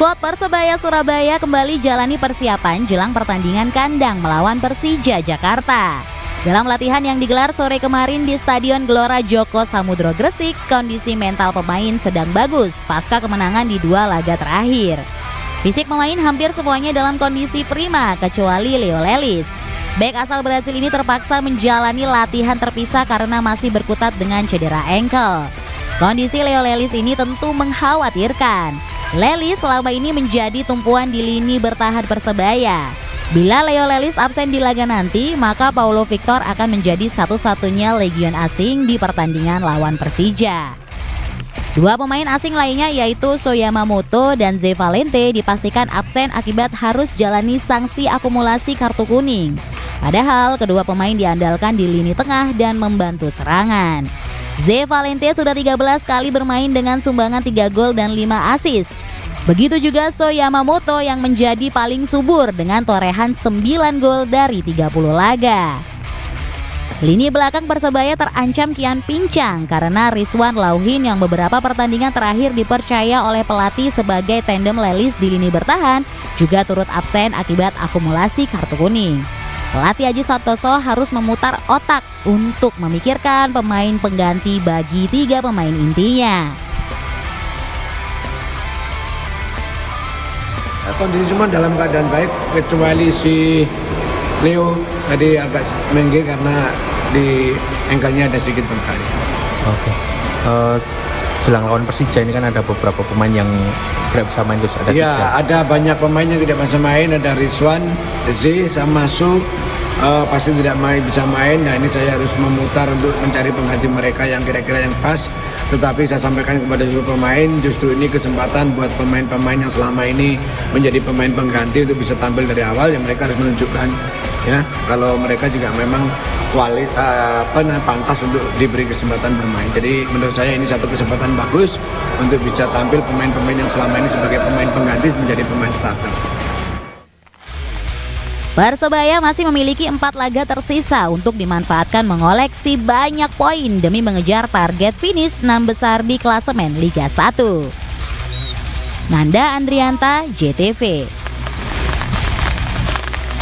Skuad Persebaya Surabaya kembali jalani persiapan jelang pertandingan kandang melawan Persija Jakarta. Dalam latihan yang digelar sore kemarin di Stadion Gelora Joko Samudro Gresik, kondisi mental pemain sedang bagus pasca kemenangan di 2 laga terakhir. Fisik pemain hampir semuanya dalam kondisi prima kecuali Leo Lelis. Bek asal Brasil ini terpaksa menjalani latihan terpisah karena masih berkutat dengan cedera ankle. Kondisi Leo Lelis ini tentu mengkhawatirkan. Lelis selama ini menjadi tumpuan di lini bertahan Persebaya. Bila Leo Lelis absen di laga nanti, maka Paulo Victor akan menjadi satu-satunya legion asing di pertandingan lawan Persija. 2 pemain asing lainnya yaitu Soyamamoto dan Ze Valente dipastikan absen akibat harus jalani sanksi akumulasi kartu kuning. Padahal kedua pemain diandalkan di lini tengah dan membantu serangan. Ze Valente sudah 13 kali bermain dengan sumbangan 3 gol dan 5 assist. Begitu juga Soyamamoto yang menjadi paling subur dengan torehan 9 gol dari 30 laga. Lini belakang Persebaya terancam kian pincang karena Rizwan Lauhin yang beberapa pertandingan terakhir dipercaya oleh pelatih sebagai tandem Lelis di lini bertahan juga turut absen akibat akumulasi kartu kuning. Pelatih Aji Santoso harus memutar otak untuk memikirkan pemain pengganti bagi 3 pemain intinya. Kondisi cuma dalam keadaan baik kecuali si Leo tadi agak mengge karena di ankle-nya ada sedikit bengkak. Oke. Jelang lawan Persija ini kan ada beberapa pemain yang tidak bisa main, terus ada 3. Iya, ada banyak pemain yang tidak bisa main, ada Rizwan, Z sama Su pasti tidak bisa main. Nah, ini saya harus memutar untuk mencari pengganti mereka yang kira-kira yang pas. Tetapi saya sampaikan kepada seluruh pemain, justru ini kesempatan buat pemain-pemain yang selama ini menjadi pemain pengganti untuk bisa tampil dari awal, yang mereka harus menunjukkan ya kalau mereka juga memang pantas untuk diberi kesempatan bermain. Jadi menurut saya ini satu kesempatan bagus untuk bisa tampil pemain-pemain yang selama ini sebagai pemain pengganti menjadi pemain starter. Persebaya masih memiliki 4 laga tersisa untuk dimanfaatkan mengoleksi banyak poin demi mengejar target finish 6 besar di klasemen Liga 1. Nanda Andrianta, JTV.